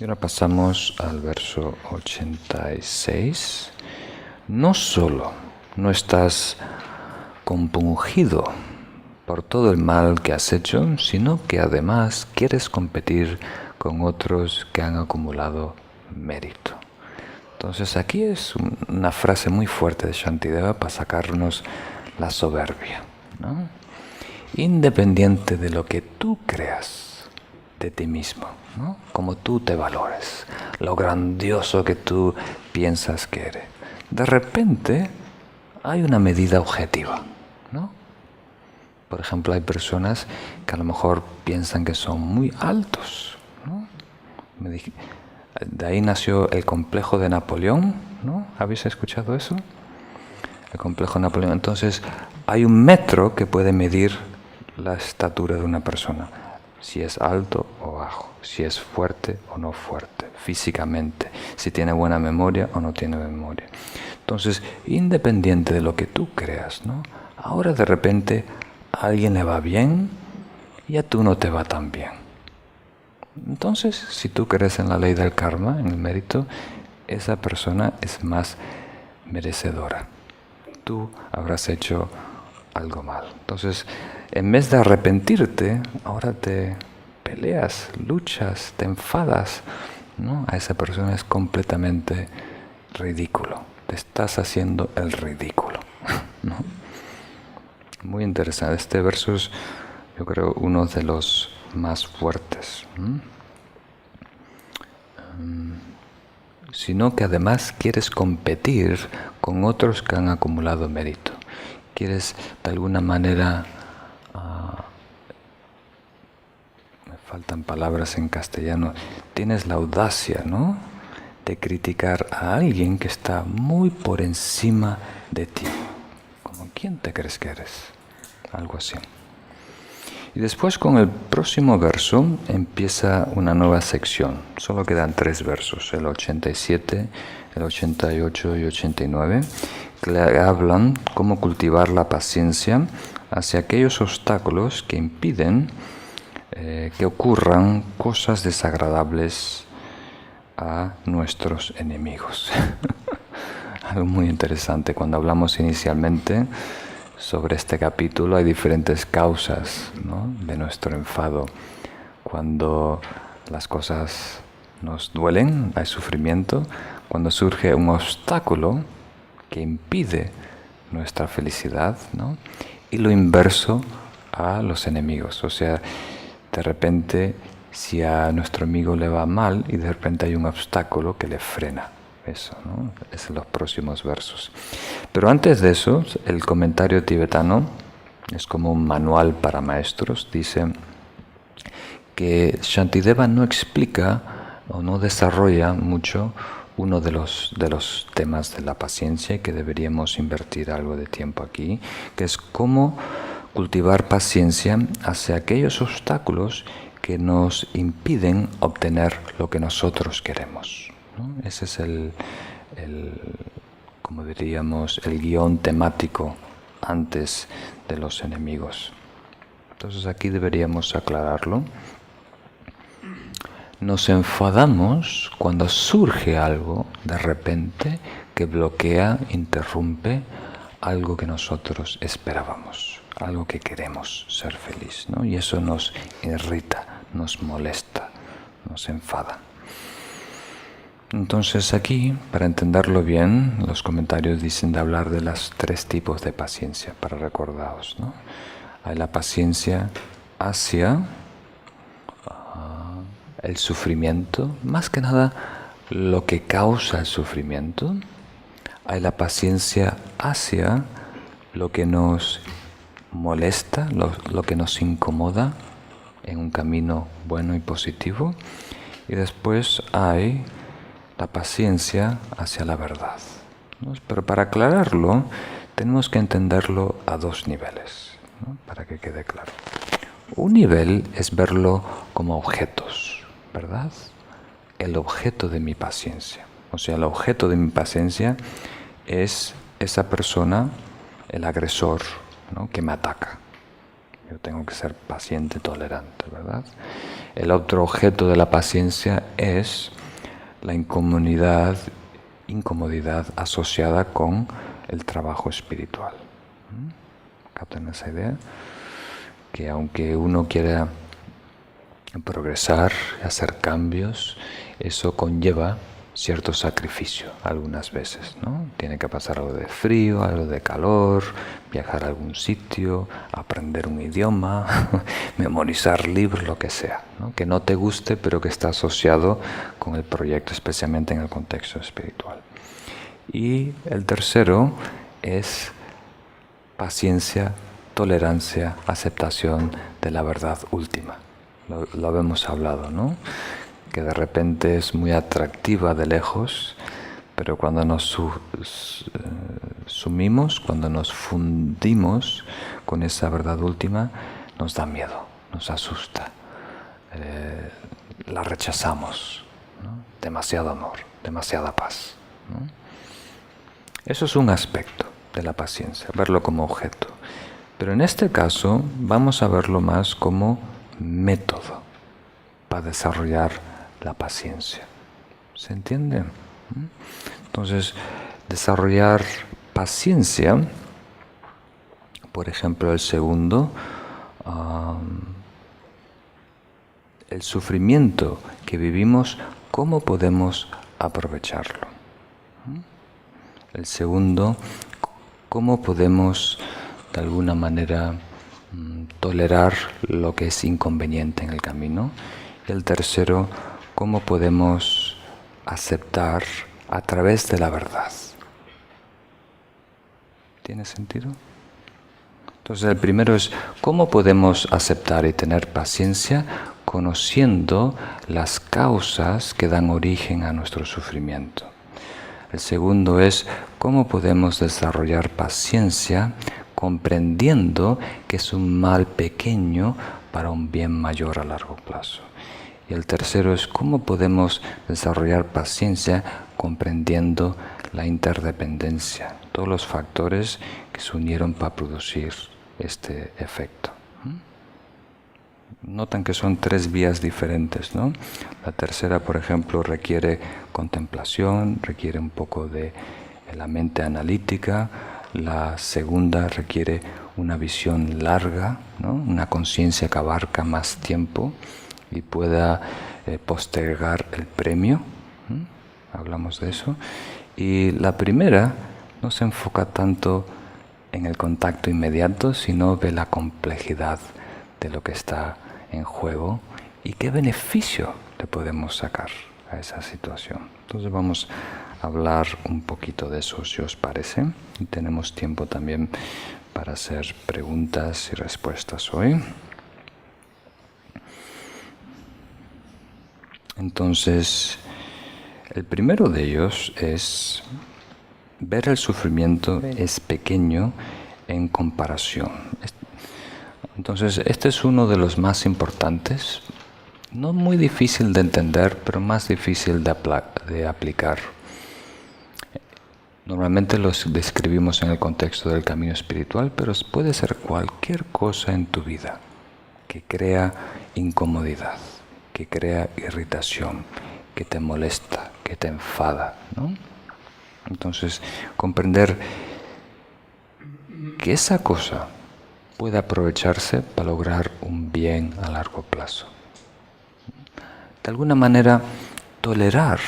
Y ahora pasamos al verso 86. No solo no estás compungido por todo el mal que has hecho, sino que además quieres competir con otros que han acumulado mérito. Entonces aquí es una frase muy fuerte de Shantideva para sacarnos la soberbia, ¿no? Independiente de lo que tú creas de ti mismo, ¿no? Como tú te valores, lo grandioso que tú piensas que eres. De repente hay una medida objetiva, ¿no? Por ejemplo, hay personas que a lo mejor piensan que son muy altos, ¿no? De ahí nació el complejo de Napoleón, ¿no? ¿Habéis escuchado eso? El complejo de Napoleón. Entonces, hay un metro que puede medir la estatura de una persona. Si es alto o bajo, si es fuerte o no fuerte, físicamente, si tiene buena memoria o no tiene memoria. Entonces, independiente de lo que tú creas, ¿no? Ahora de repente a alguien le va bien y a tú no te va tan bien. Entonces, si tú crees en la ley del karma, en el mérito, esa persona es más merecedora. Tú habrás hecho algo mal. Entonces, en vez de arrepentirte, ahora te peleas, luchas, te enfadas, ¿no? A esa persona es completamente ridículo. Te estás haciendo el ridículo, ¿no? Muy interesante. Este verso es, yo creo, uno de los más fuertes. Sino que además quieres competir con otros que han acumulado mérito. Quieres de alguna manera, me faltan palabras en castellano, tienes la audacia, ¿no?, de criticar a alguien que está muy por encima de ti. ¿Como quién te crees que eres? Algo así. Y después con el próximo verso empieza una nueva sección. Solo quedan 3 versos, el 87, el 88 y 89, que le hablan cómo cultivar la paciencia hacia aquellos obstáculos que impiden que ocurran cosas desagradables a nuestros enemigos. Algo muy interesante. Cuando hablamos inicialmente sobre este capítulo, hay diferentes causas, ¿no?, de nuestro enfado. Cuando las cosas nos duelen, hay sufrimiento. Cuando surge un obstáculo que impide nuestra felicidad, ¿no?, y lo inverso a los enemigos. O sea, de repente, si a nuestro amigo le va mal y de repente hay un obstáculo que le frena. Eso, ¿no? Es en los próximos versos. Pero antes de eso, el comentario tibetano es como un manual para maestros. Dice que Shantideva no explica o no desarrolla mucho uno de los temas de la paciencia y que deberíamos invertir algo de tiempo aquí, que es cómo cultivar paciencia hacia aquellos obstáculos que nos impiden obtener lo que nosotros queremos, ¿no? Ese es como diríamos, el guión temático antes de los enemigos. Entonces aquí deberíamos aclararlo. Nos enfadamos cuando surge algo de repente que bloquea, interrumpe algo que nosotros esperábamos, algo que queremos, ser feliz, ¿no? Y eso nos irrita, nos molesta, nos enfada. Entonces aquí, para entenderlo bien, los comentarios dicen de hablar de los 3 tipos de paciencia, para recordaros, ¿no? Hay la paciencia hacia el sufrimiento, más que nada lo que causa el sufrimiento. Hay la paciencia hacia lo que nos molesta, lo que nos incomoda en un camino bueno y positivo. Y después hay la paciencia hacia la verdad, ¿no? Pero para aclararlo, tenemos que entenderlo a 2 niveles, ¿no?, para que quede claro. Un nivel es verlo como objetos, ¿verdad? El objeto de mi paciencia. O sea, el objeto de mi paciencia es esa persona, el agresor, ¿no?, que me ataca. Yo tengo que ser paciente, tolerante, ¿verdad? El otro objeto de la paciencia es la incomodidad asociada con el trabajo espiritual. ¿Captan esa idea? Que aunque uno quiera progresar, hacer cambios, eso conlleva cierto sacrificio algunas veces, ¿no? Tiene que pasar algo de frío, algo de calor, viajar a algún sitio, aprender un idioma, memorizar libros, lo que sea, ¿no? Que no te guste, pero que está asociado con el proyecto, especialmente en el contexto espiritual. Y el tercero es paciencia, tolerancia, aceptación de la verdad última. Lo habíamos hablado, ¿no? Que de repente es muy atractiva de lejos, pero cuando nos sumimos, cuando nos fundimos con esa verdad última, nos da miedo, nos asusta, la rechazamos, ¿no? Demasiado amor, demasiada paz, ¿no? Eso es un aspecto de la paciencia, verlo como objeto. Pero en este caso vamos a verlo más como método para desarrollar la paciencia. ¿Se entiende? Entonces, desarrollar paciencia, por ejemplo, el segundo, el sufrimiento que vivimos, ¿cómo podemos aprovecharlo? El segundo, ¿cómo podemos de alguna manera tolerar lo que es inconveniente en el camino? Y el tercero, ¿cómo podemos aceptar a través de la verdad? ¿Tiene sentido? Entonces el primero es, ¿cómo podemos aceptar y tener paciencia conociendo las causas que dan origen a nuestro sufrimiento? El segundo es, ¿cómo podemos desarrollar paciencia comprendiendo que es un mal pequeño para un bien mayor a largo plazo? Y el tercero es, ¿cómo podemos desarrollar paciencia comprendiendo la interdependencia? Todos los factores que se unieron para producir este efecto. Notan que son tres vías diferentes, ¿no? La tercera, por ejemplo, requiere contemplación, requiere un poco de la mente analítica. La segunda requiere una visión larga, ¿no? Una conciencia que abarca más tiempo y pueda postergar el premio. Hablamos de eso. Y la primera no se enfoca tanto en el contacto inmediato, sino ve la complejidad de lo que está en juego y qué beneficio le podemos sacar a esa situación. Entonces vamos a hablar un poquito de eso, si os parece. Y tenemos tiempo también para hacer preguntas y respuestas hoy. Entonces, el primero de ellos es ver el sufrimiento es pequeño en comparación. Entonces, este es uno de los más importantes, no muy difícil de entender, pero más difícil de aplicar. Normalmente los describimos en el contexto del camino espiritual, pero puede ser cualquier cosa en tu vida que crea incomodidad, que crea irritación, que te molesta, que te enfada, ¿no? Entonces, comprender que esa cosa puede aprovecharse para lograr un bien a largo plazo. De alguna manera, tolerar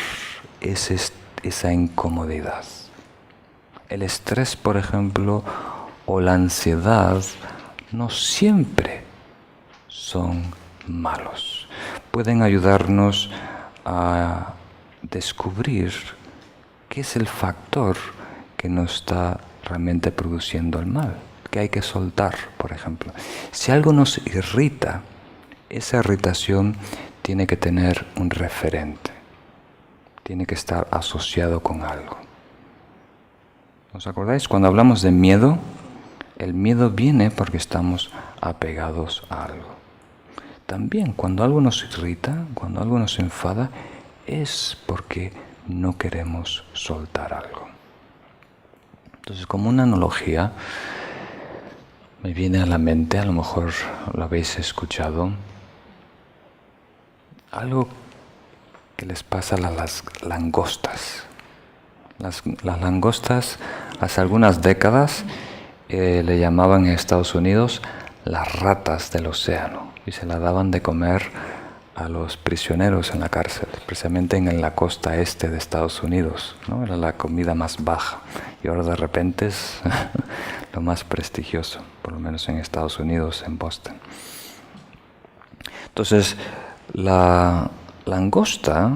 esa incomodidad. El estrés, por ejemplo, o la ansiedad no siempre son malos. Pueden ayudarnos a descubrir qué es el factor que nos está realmente produciendo el mal, que hay que soltar, por ejemplo. Si algo nos irrita, esa irritación tiene que tener un referente, tiene que estar asociado con algo. ¿Os acordáis? Cuando hablamos de miedo, el miedo viene porque estamos apegados a algo. También cuando algo nos irrita, cuando algo nos enfada, es porque no queremos soltar algo. Entonces, como una analogía, me viene a la mente, a lo mejor lo habéis escuchado, algo que les pasa a las langostas. Las langostas hace algunas décadas le llamaban en Estados Unidos las ratas del océano y se las daban de comer a los prisioneros en la cárcel, especialmente en la costa este de Estados Unidos, ¿no? Era la comida más baja y ahora de repente es lo más prestigioso, por lo menos en Estados Unidos, en Boston. Entonces, la langosta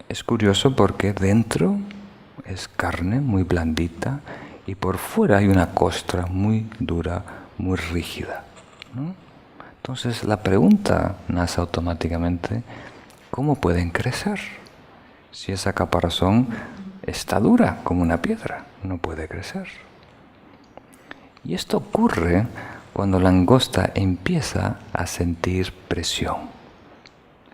es curioso porque dentro es carne muy blandita y por fuera hay una costra muy dura, muy rígida, ¿no? Entonces la pregunta nace automáticamente, ¿cómo pueden crecer? Si esa caparazón está dura como una piedra, no puede crecer. Y esto ocurre cuando la langosta empieza a sentir presión,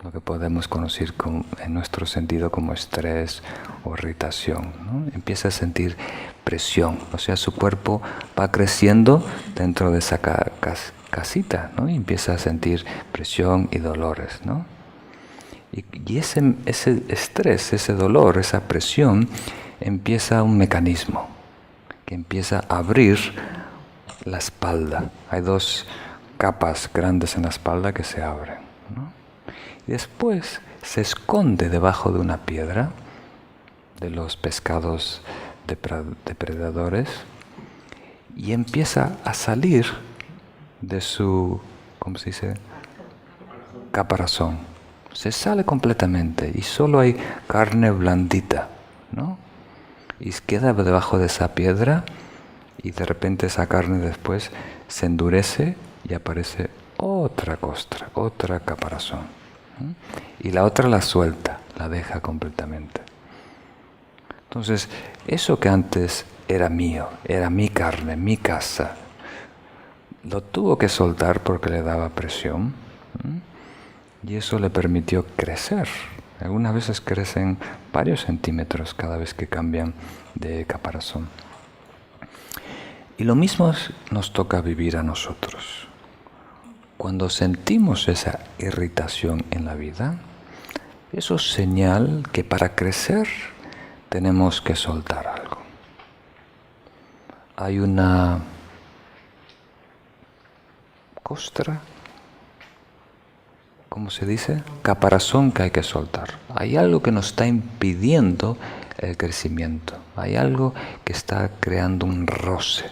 lo que podemos conocer en nuestro sentido como estrés o irritación, ¿no? Empieza a sentir presión, o sea, su cuerpo va creciendo dentro de esa casita, ¿no? Y empieza a sentir presión y dolores, ¿no? Y ese estrés, ese dolor, esa presión, empieza un mecanismo que empieza a abrir la espalda. Hay dos capas grandes en la espalda que se abren, ¿no? Y después se esconde debajo de una piedra de los pescados depredadores y empieza a salir de su, ¿cómo se dice? Caparazón. Se sale completamente y solo hay carne blandita, ¿no? Y queda debajo de esa piedra y de repente esa carne después se endurece y aparece otra costra, otra caparazón. Y la otra la suelta, la deja completamente. Entonces, eso que antes era mío, era mi carne, mi casa, lo tuvo que soltar porque le daba presión, y eso le permitió crecer. Algunas veces crecen varios centímetros cada vez que cambian de caparazón. Y lo mismo nos toca vivir a nosotros. Cuando sentimos esa irritación en la vida, eso es señal que para crecer tenemos que soltar algo. Hay una costra, ¿cómo se dice? Caparazón que hay que soltar. Hay algo que nos está impidiendo el crecimiento. Hay algo que está creando un roce,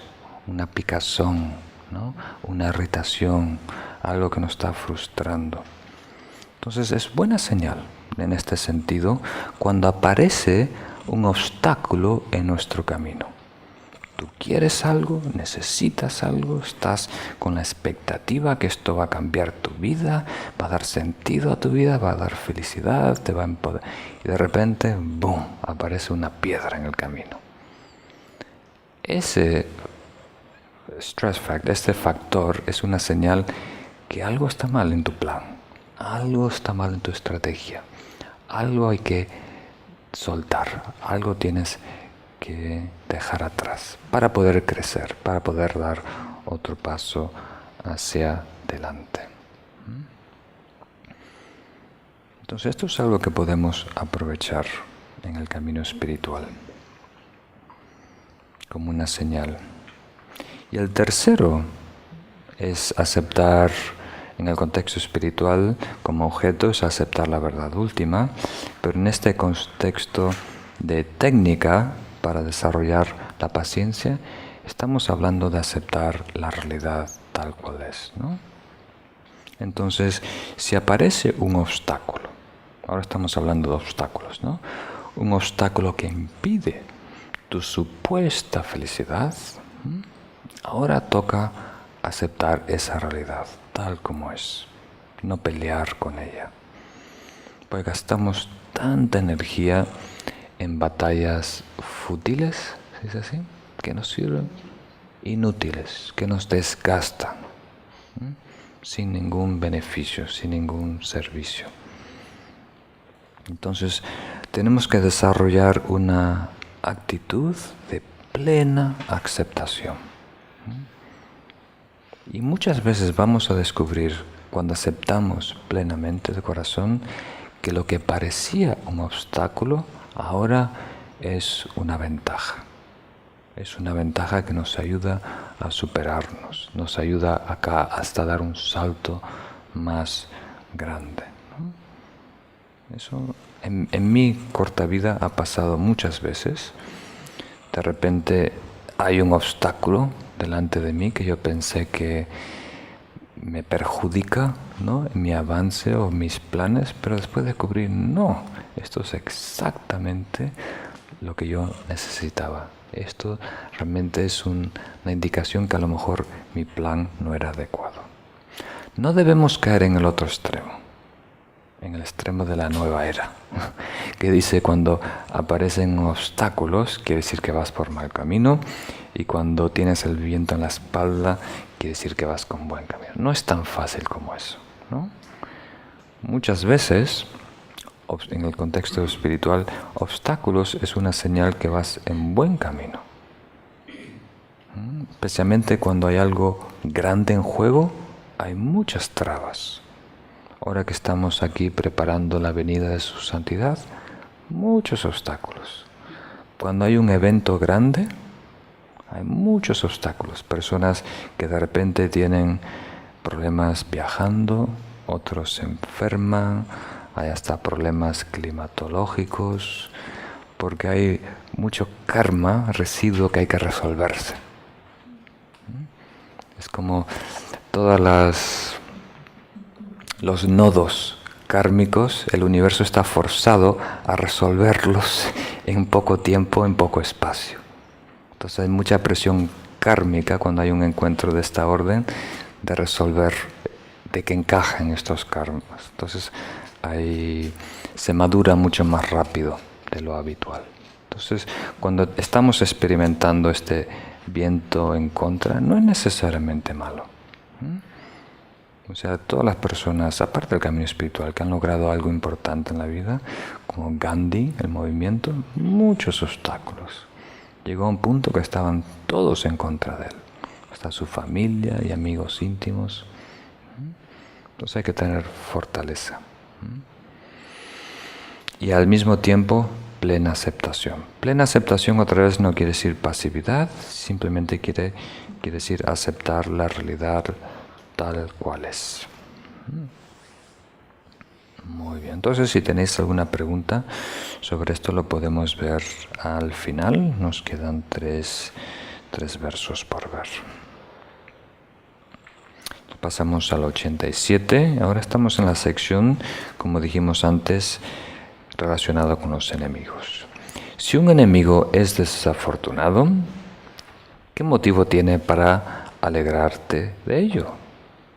una picazón, ¿no? Una irritación, algo que nos está frustrando. Entonces es buena señal en este sentido cuando aparece un obstáculo en nuestro camino. Tú quieres algo, necesitas algo, estás con la expectativa que esto va a cambiar tu vida, va a dar sentido a tu vida, va a dar felicidad, te va a empoderar. Y de repente, ¡boom!, aparece una piedra en el camino. Ese stress factor, este factor es una señal que algo está mal en tu plan, algo está mal en tu estrategia, algo hay que soltar, algo tienes que dejar atrás para poder crecer, para poder dar otro paso hacia adelante. Entonces esto es algo que podemos aprovechar en el camino espiritual como una señal. Y el tercero es aceptar, en el contexto espiritual, como objeto, es aceptar la verdad última, pero en este contexto de técnica para desarrollar la paciencia, estamos hablando de aceptar la realidad tal cual es, ¿no? Entonces, si aparece un obstáculo, ahora estamos hablando de obstáculos, ¿no? Un obstáculo que impide tu supuesta felicidad, ahora toca aceptar esa realidad tal como es, no pelear con ella. Pues gastamos tanta energía en batallas fútiles, ¿sí es así? Que nos sirven, inútiles, que nos desgastan, sin ningún beneficio, sin ningún servicio. Entonces, tenemos que desarrollar una actitud de plena aceptación. Y muchas veces vamos a descubrir, cuando aceptamos plenamente de corazón, que lo que parecía un obstáculo ahora es una ventaja. Es una ventaja que nos ayuda a superarnos, nos ayuda acá hasta dar un salto más grande, ¿no? Eso en mi corta vida ha pasado muchas veces. De repente hay un obstáculo delante de mí que yo pensé que me perjudica, ¿no?, en mi avance o mis planes, pero después descubrí, no, esto es exactamente lo que yo necesitaba. Esto realmente es una indicación que a lo mejor mi plan no era adecuado. No debemos caer en el otro extremo, en el extremo de la nueva era, que dice cuando aparecen obstáculos, quiere decir que vas por mal camino, y cuando tienes el viento en la espalda, quiere decir que vas con buen camino. No es tan fácil como eso, ¿no? Muchas veces, en el contexto espiritual, obstáculos es una señal que vas en buen camino. Especialmente cuando hay algo grande en juego, hay muchas trabas. Ahora que estamos aquí preparando la venida de su santidad, muchos obstáculos. Cuando hay un evento grande, hay muchos obstáculos. Personas que de repente tienen problemas viajando, otros se enferman, hay hasta problemas climatológicos, porque hay mucho karma, residuo que hay que resolverse. Es como todas los nodos kármicos, el universo está forzado a resolverlos en poco tiempo, en poco espacio. Entonces hay mucha presión kármica cuando hay un encuentro de esta orden de resolver, de que encajen estos karmas. Entonces se madura mucho más rápido de lo habitual. Entonces, cuando estamos experimentando este viento en contra, no es necesariamente malo. O sea, todas las personas, aparte del camino espiritual, que han logrado algo importante en la vida, como Gandhi, el movimiento, muchos obstáculos. Llegó a un punto que estaban todos en contra de él, hasta su familia y amigos íntimos. Entonces hay que tener fortaleza. Y al mismo tiempo, plena aceptación. Plena aceptación otra vez no quiere decir pasividad, simplemente quiere decir aceptar la realidad tal cual es. Muy bien, entonces si tenéis alguna pregunta sobre esto lo podemos ver al final. Nos quedan tres versos por ver. Pasamos al 87. Ahora estamos en la sección, como dijimos antes, relacionada con los enemigos. Si un enemigo es desafortunado, ¿qué motivo tiene para alegrarte de ello?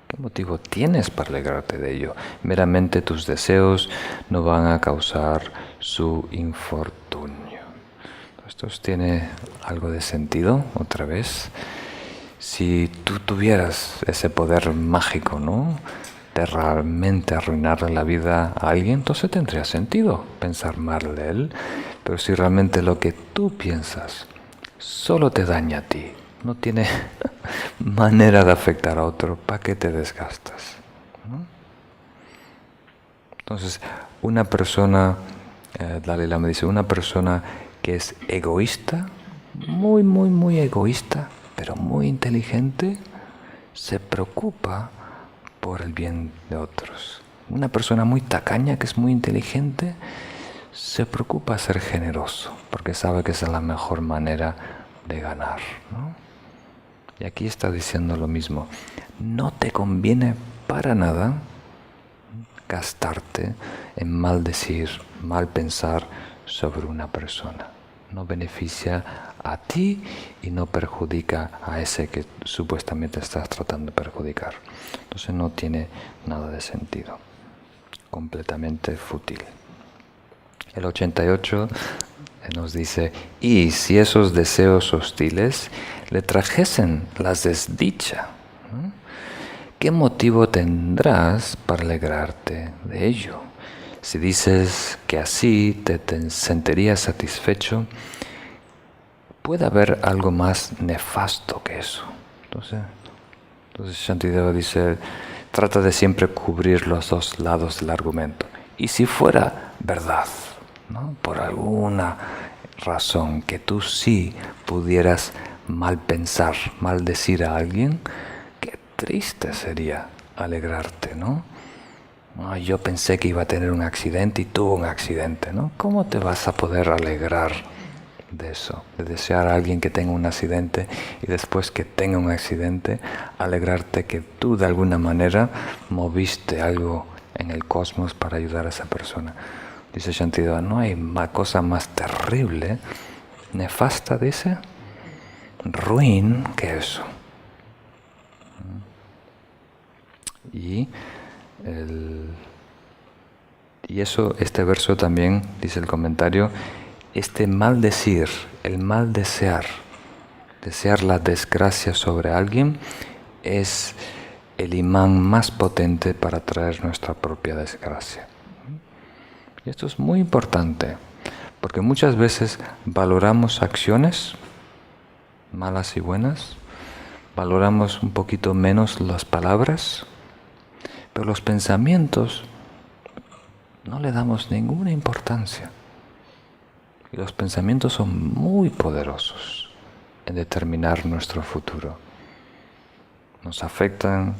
¿Qué motivo tienes para alegrarte de ello? Meramente tus deseos no van a causar su infortunio. Esto tiene algo de sentido, otra vez. Si tú tuvieras ese poder mágico, ¿no?, de realmente arruinarle la vida a alguien, entonces tendría sentido pensar mal de él. Pero si realmente lo que tú piensas solo te daña a ti, no tiene manera de afectar a otro, ¿para qué te desgastas? ¿No? Entonces, una persona, Dalai Lama dice, una persona que es egoísta, muy, muy, muy egoísta, pero muy inteligente, se preocupa por el bien de otros. Una persona muy tacaña, que es muy inteligente, se preocupa de ser generoso, porque sabe que esa es la mejor manera de ganar, ¿no? Y aquí está diciendo lo mismo. No te conviene para nada gastarte en maldecir, mal pensar sobre una persona. No beneficia a ti y no perjudica a ese que supuestamente estás tratando de perjudicar. Entonces no tiene nada de sentido. Completamente fútil. El 88 nos dice, y si esos deseos hostiles le trajesen las desdicha, ¿no?, ¿qué motivo tendrás para alegrarte de ello? Si dices que así te sentirías satisfecho, puede haber algo más nefasto que eso. Entonces Entonces Shantideva dice, trata de siempre cubrir los dos lados del argumento. Y si fuera verdad, ¿no?, por alguna razón que tú sí pudieras mal pensar, maldecir a alguien, qué triste sería alegrarte, ¿no? No, yo pensé que iba a tener un accidente y tuvo un accidente, ¿no? ¿Cómo te vas a poder alegrar de eso? De desear a alguien que tenga un accidente y después que tenga un accidente, alegrarte que tú de alguna manera moviste algo en el cosmos para ayudar a esa persona. Dice Shantideva, no hay cosa más terrible, nefasta, dice, ruin que eso. Y eso, este verso también, dice el comentario, este maldecir, el mal desear la desgracia sobre alguien, es el imán más potente para traer nuestra propia desgracia. Y esto es muy importante, porque muchas veces valoramos acciones, malas y buenas, valoramos un poquito menos las palabras, pero los pensamientos no le damos ninguna importancia. Y los pensamientos son muy poderosos en determinar nuestro futuro. Nos afectan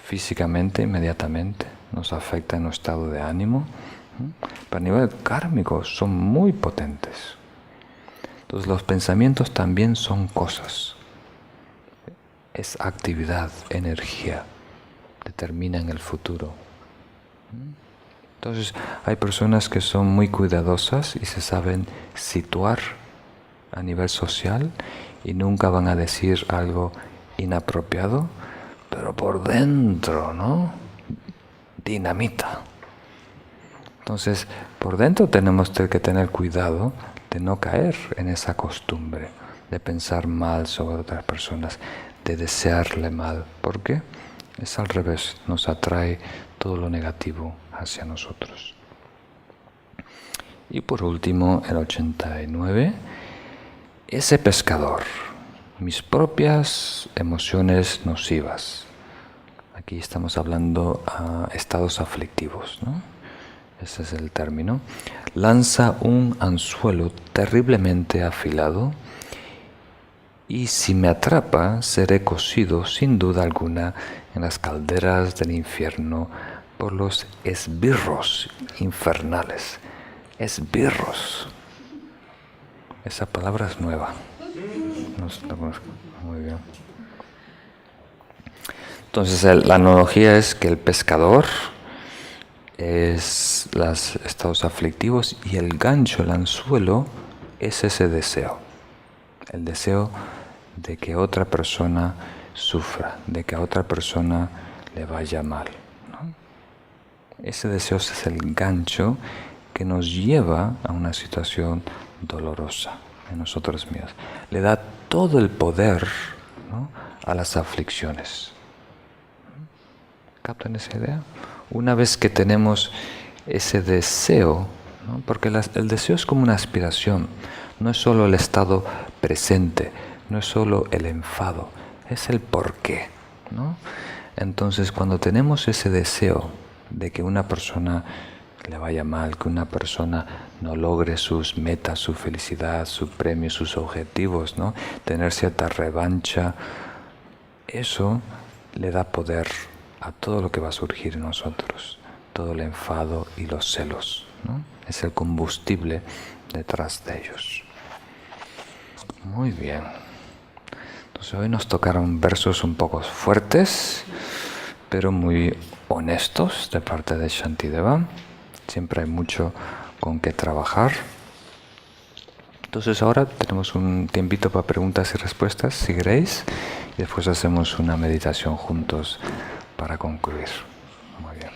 físicamente, inmediatamente, nos afectan en nuestro estado de ánimo, pero a nivel kármico son muy potentes. Entonces los pensamientos también son cosas. Es actividad, energía, determinan el futuro. Entonces hay personas que son muy cuidadosas y se saben situar a nivel social y nunca van a decir algo inapropiado, pero por dentro, ¿no?, dinamita. Entonces, por dentro tenemos que tener cuidado de no caer en esa costumbre de pensar mal sobre otras personas, de desearle mal, porque es al revés, nos atrae todo lo negativo hacia nosotros. Y por último, el 89, ese pescador, mis propias emociones nocivas. Aquí estamos hablando a estados aflictivos, ¿no? Ese es el término. Lanza un anzuelo terriblemente afilado y si me atrapa seré cocido sin duda alguna en las calderas del infierno por los esbirros infernales. Esbirros. Esa palabra es nueva. No la conozco. Muy bien. Entonces la analogía es que el pescador es los estados aflictivos y el gancho, el anzuelo, es ese deseo. El deseo de que otra persona sufra, de que a otra persona le vaya mal, ¿no? Ese deseo es el gancho que nos lleva a una situación dolorosa en nosotros mismos. Le da todo el poder, ¿no?, a las aflicciones. ¿Captan esa idea? Una vez que tenemos ese deseo, ¿no?, porque el deseo es como una aspiración, no es solo el estado presente, no es solo el enfado, es el porqué, ¿no? Entonces, cuando tenemos ese deseo de que una persona le vaya mal, que una persona no logre sus metas, su felicidad, su premio, sus objetivos, ¿no?, tener cierta revancha, eso le da poder a todo lo que va a surgir en nosotros, todo el enfado y los celos, ¿no? Es el combustible detrás de ellos. Muy bien. Entonces hoy nos tocaron versos un poco fuertes, pero muy honestos de parte de Shantideva. Siempre hay mucho con qué trabajar. Entonces ahora tenemos un tiempito para preguntas y respuestas, si queréis, y después hacemos una meditación juntos para concluir. Muy bien.